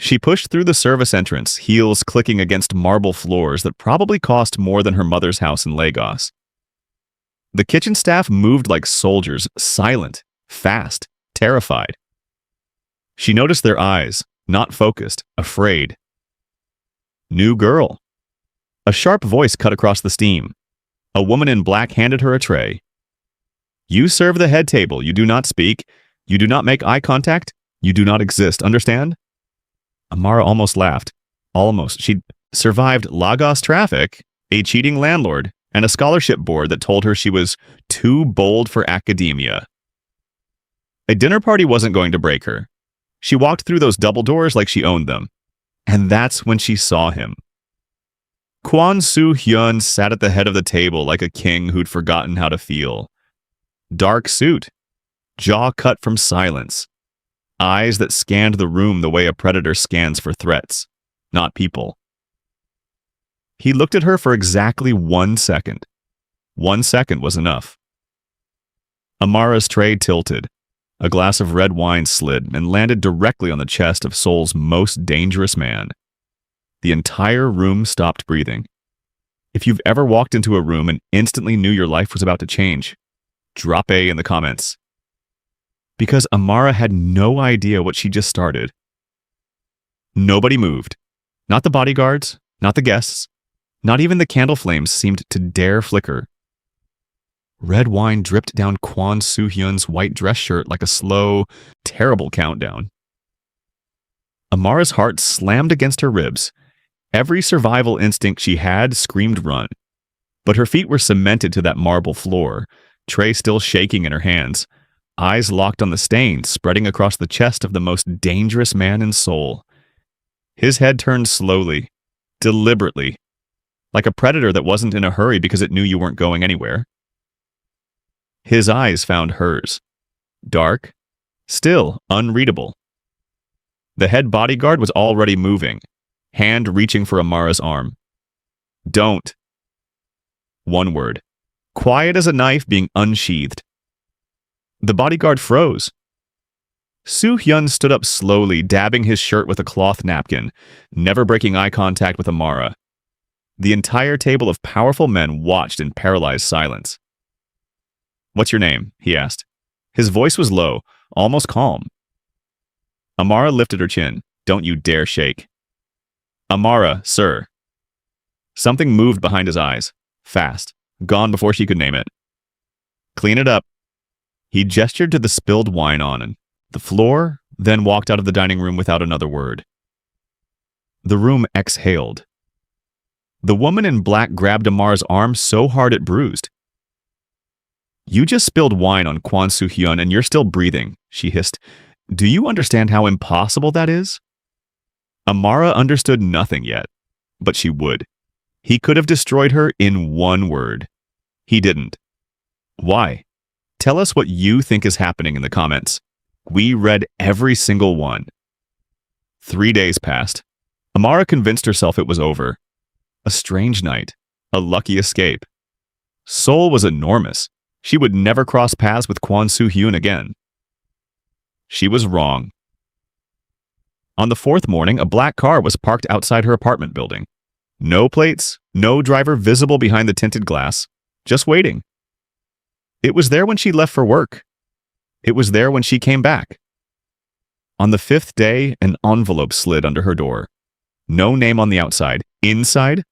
She pushed through the service entrance, heels clicking against marble floors that probably cost more than her mother's house in Lagos. The kitchen staff moved like soldiers, silent, fast, terrified. She noticed their eyes, not focused, afraid. New girl. A sharp voice cut across the steam. A woman in black handed her a tray. You serve the head table. You do not speak. You do not make eye contact. You do not exist. Understand? Amara almost laughed. Almost. She'd survived Lagos traffic, a cheating landlord, and a scholarship board that told her she was too bold for academia. A dinner party wasn't going to break her. She walked through those double doors like she owned them. And that's when she saw him. Kwon Soo-hyun sat at the head of the table like a king who'd forgotten how to feel. Dark suit, jaw cut from silence, eyes that scanned the room the way a predator scans for threats, not people. He looked at her for exactly 1 second. 1 second was enough. Amara's tray tilted. A glass of red wine slid and landed directly on the chest of Seoul's most dangerous man. The entire room stopped breathing. If you've ever walked into a room and instantly knew your life was about to change, drop A in the comments. Because Amara had no idea what she just started. Nobody moved. Not the bodyguards, not the guests, not even the candle flames seemed to dare flicker. Red wine dripped down Kwon Soo-hyun's white dress shirt like a slow, terrible countdown. Amara's heart slammed against her ribs. Every survival instinct she had screamed run. But her feet were cemented to that marble floor, tray still shaking in her hands, eyes locked on the stain spreading across the chest of the most dangerous man in Seoul. His head turned slowly, deliberately, like a predator that wasn't in a hurry because it knew you weren't going anywhere. His eyes found hers. Dark, still unreadable. The head bodyguard was already moving, hand reaching for Amara's arm. Don't. One word. Quiet as a knife being unsheathed. The bodyguard froze. Soo-hyun stood up slowly, dabbing his shirt with a cloth napkin, never breaking eye contact with Amara. The entire table of powerful men watched in paralyzed silence. What's your name? He asked. His voice was low, almost calm. Amara lifted her chin. Don't you dare shake. Amara, sir. Something moved behind his eyes. Fast. Gone before she could name it. Clean it up. He gestured to the spilled wine on the floor, then walked out of the dining room without another word. The room exhaled. The woman in black grabbed Amara's arm so hard it bruised. You just spilled wine on Kwon Soo-hyun and you're still breathing, she hissed. Do you understand how impossible that is? Amara understood nothing yet, but she would. He could have destroyed her in one word. He didn't. Why? Tell us what you think is happening in the comments. We read every single one. 3 days passed. Amara convinced herself it was over. A strange night. A lucky escape. Seoul was enormous. She would never cross paths with Kwon Soo-hyun again. She was wrong. On the 4th morning, a black car was parked outside her apartment building. No plates, no driver visible behind the tinted glass, just waiting. It was there when she left for work. It was there when she came back. On the 5th day, an envelope slid under her door. No name on the outside. Inside,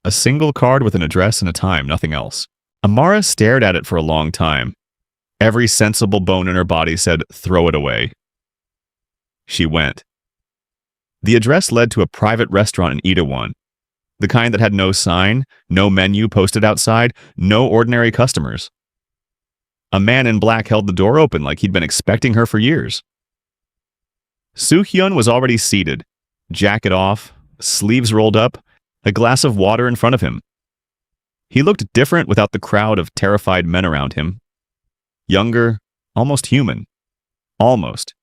a single card with an address and a time, nothing else. Amara stared at it for a long time. Every sensible bone in her body said, throw it away. She went. The address led to a private restaurant in Itaewon. The kind that had no sign, no menu posted outside, no ordinary customers. A man in black held the door open like he'd been expecting her for years. Soo-hyun was already seated, jacket off, sleeves rolled up, a glass of water in front of him. He looked different without the crowd of terrified men around him. Younger, almost human. Almost.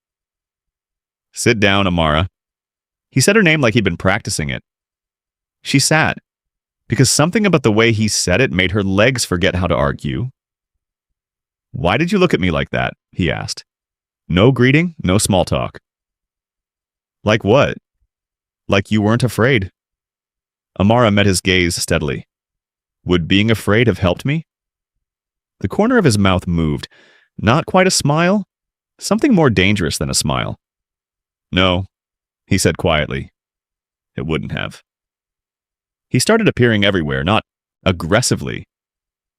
Sit down, Amara. He said her name like he'd been practicing it. She sat, because something about the way he said it made her legs forget how to argue. Why did you look at me like that? He asked. No greeting, no small talk. Like what? Like you weren't afraid. Amara met his gaze steadily. Would being afraid have helped me? The corner of his mouth moved. Not quite a smile. Something more dangerous than a smile. No, he said quietly. It wouldn't have. He started appearing everywhere, not aggressively,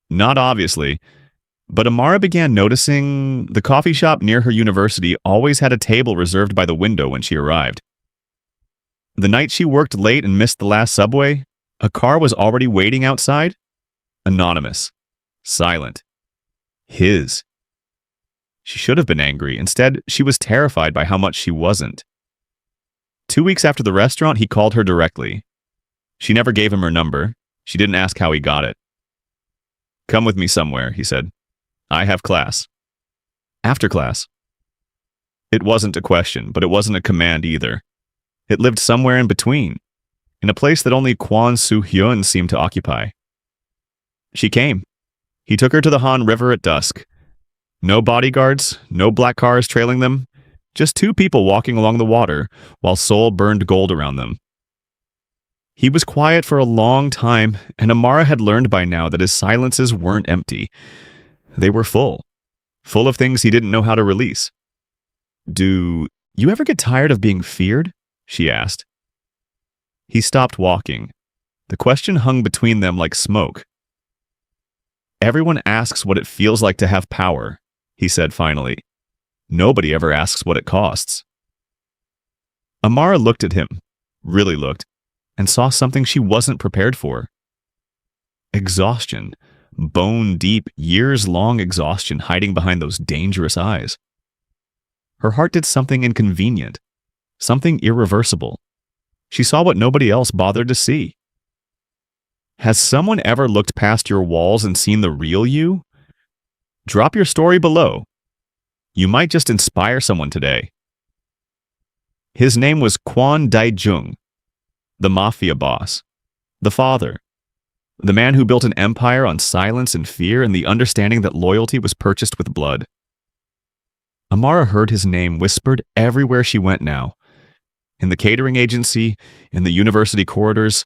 not obviously, but Amara began noticing the coffee shop near her university always had a table reserved by the window when she arrived. The night she worked late and missed the last subway, a car was already waiting outside. Anonymous. Silent. His. She should have been angry. Instead, she was terrified by how much she wasn't. 2 weeks after the restaurant, he called her directly. She never gave him her number. She didn't ask how he got it. Come with me somewhere, he said. I have class. After class. It wasn't a question, but it wasn't a command either. It lived somewhere in between, in a place that only Kwon Soo-hyun seemed to occupy. She came. He took her to the Han River at dusk. No bodyguards, no black cars trailing them, just two people walking along the water while Seoul burned gold around them. He was quiet for a long time, and Amara had learned by now that his silences weren't empty. They were full of things he didn't know how to release. Do you ever get tired of being feared? She asked. He stopped walking. The question hung between them like smoke. Everyone asks what it feels like to have power, he said finally. Nobody ever asks what it costs. Amara looked at him, really looked, and saw something she wasn't prepared for. Exhaustion. Bone-deep, years-long exhaustion hiding behind those dangerous eyes. Her heart did something inconvenient, something irreversible. She saw what nobody else bothered to see. Has someone ever looked past your walls and seen the real you? Drop your story below. You might just inspire someone today. His name was Kwon Dae-jung, the mafia boss, the father, the man who built an empire on silence and fear and the understanding that loyalty was purchased with blood. Amara heard his name whispered everywhere she went now. In the catering agency, in the university corridors,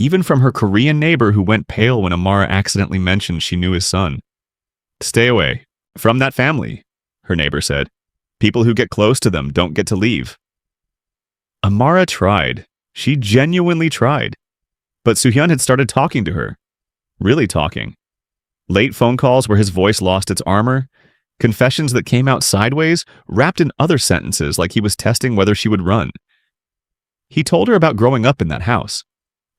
even from her Korean neighbor who went pale when Amara accidentally mentioned she knew his son. Stay away. From that family, her neighbor said. People who get close to them don't get to leave. Amara tried. She genuinely tried. But Soo-hyun had started talking to her. Really talking. Late phone calls where his voice lost its armor. Confessions that came out sideways, wrapped in other sentences like he was testing whether she would run. He told her about growing up in that house.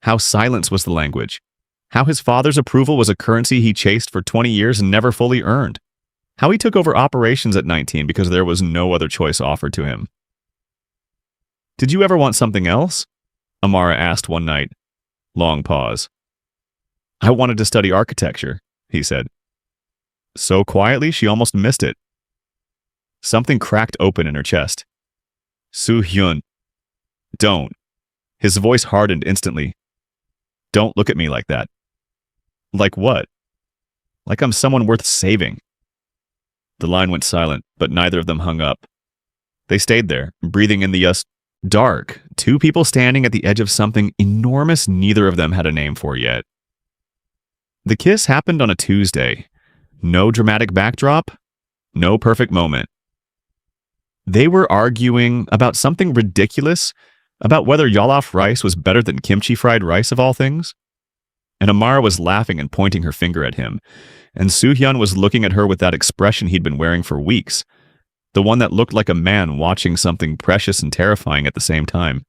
How silence was the language. How his father's approval was a currency he chased for 20 years and never fully earned. How he took over operations at 19 because there was no other choice offered to him. Did you ever want something else? Amara asked one night. Long pause. I wanted to study architecture, he said. So quietly she almost missed it. Something cracked open in her chest. Soo-hyun. Don't. His voice hardened instantly. Don't look at me like that. Like what? Like I'm someone worth saving. The line went silent, but neither of them hung up. They stayed there, breathing in the dark, two people standing at the edge of something enormous neither of them had a name for yet. The kiss happened on a Tuesday. No dramatic backdrop, no perfect moment. They were arguing about something ridiculous, about whether Yollof rice was better than kimchi fried rice of all things. And Amara was laughing and pointing her finger at him, and Soo-hyun was looking at her with that expression he'd been wearing for weeks, the one that looked like a man watching something precious and terrifying at the same time.